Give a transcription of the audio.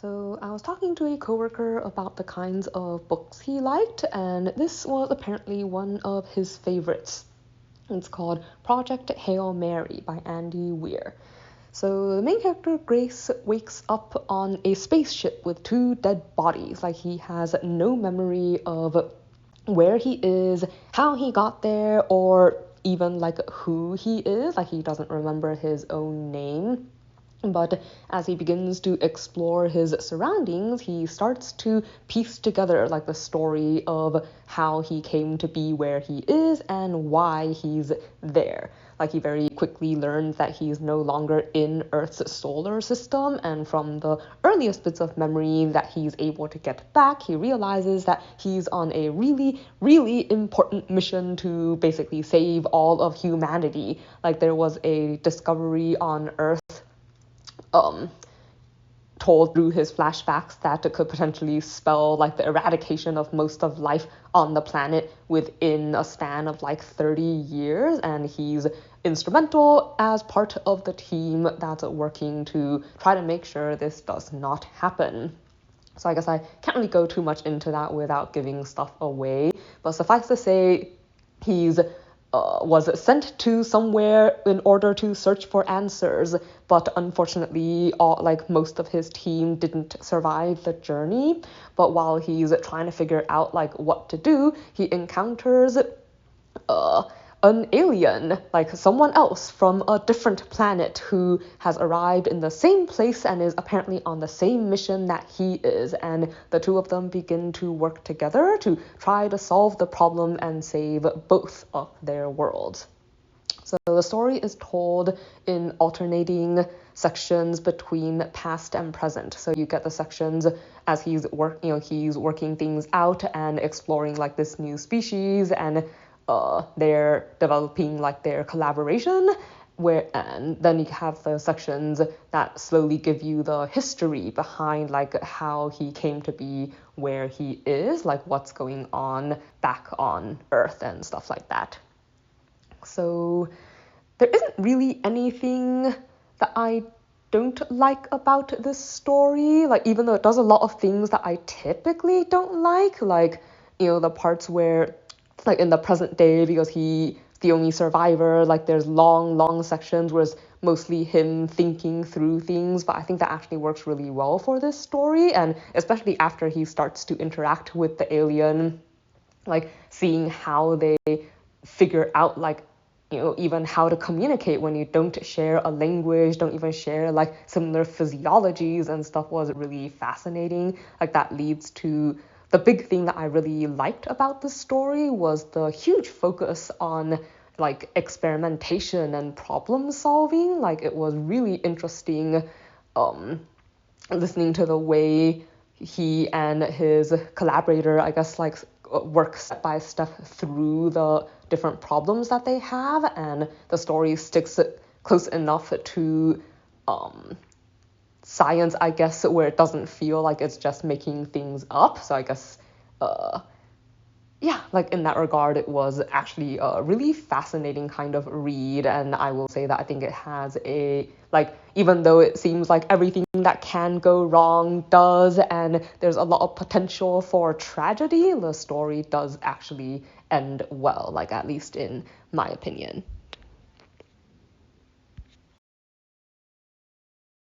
So I was talking to a coworker about the kinds of books he liked, and this was apparently one of his favorites. It's called Project Hail Mary by Andy Weir. So the main character, Grace, wakes up on a spaceship with two dead bodies. Like, he has no memory of where he is, how he got there, or even like who he is. Like, he doesn't remember his own name. But as he begins to explore his surroundings, he starts to piece together like the story of how he came to be where he is and why he's there. Like, he very quickly learns that he's no longer in Earth's solar system, and from the earliest bits of memory that he's able to get back, he realizes that he's on a really, really important mission to basically save all of humanity. Like, there was a discovery on Earth told through his flashbacks that it could potentially spell like the eradication of most of life on the planet within a span of like 30 years, and he's instrumental as part of the team that's working to try to make sure this does not happen. So I guess I can't really go too much into that without giving stuff away, but suffice to say, he's was sent to somewhere in order to search for answers, but unfortunately, most of his team didn't survive the journey. But while he's trying to figure out like what to do, he encounters an alien, like someone else from a different planet who has arrived in the same place and is apparently on the same mission that he is, and the two of them begin to work together to try to solve the problem and save both of their worlds. So the story is told in alternating sections between past and present. So you get the sections as he's working things out and exploring like this new species, and they're developing like their collaboration, and then you have the sections that slowly give you the history behind like how he came to be where he is, like what's going on back on Earth and stuff like that. So there isn't really anything that I don't like about this story, like even though it does a lot of things that I typically don't like the parts where like in the present day, because he's the only survivor, like there's long sections where it's mostly him thinking through things, but I think that actually works really well for this story, and especially after he starts to interact with the alien, like seeing how they figure out like even how to communicate when you don't share a language, don't even share like similar physiologies and stuff was really fascinating. Like that leads to the big thing that I really liked about the story was the huge focus on like experimentation and problem solving. Like it was really interesting listening to the way he and his collaborator, I guess, like work step by step through the different problems that they have, and the story sticks close enough to science, I guess, where it doesn't feel like it's just making things up. So I guess like in that regard, it was actually a really fascinating kind of read, and I will say that I think it has even though it seems like everything that can go wrong does, and there's a lot of potential for tragedy, the story does actually end well, like at least in my opinion.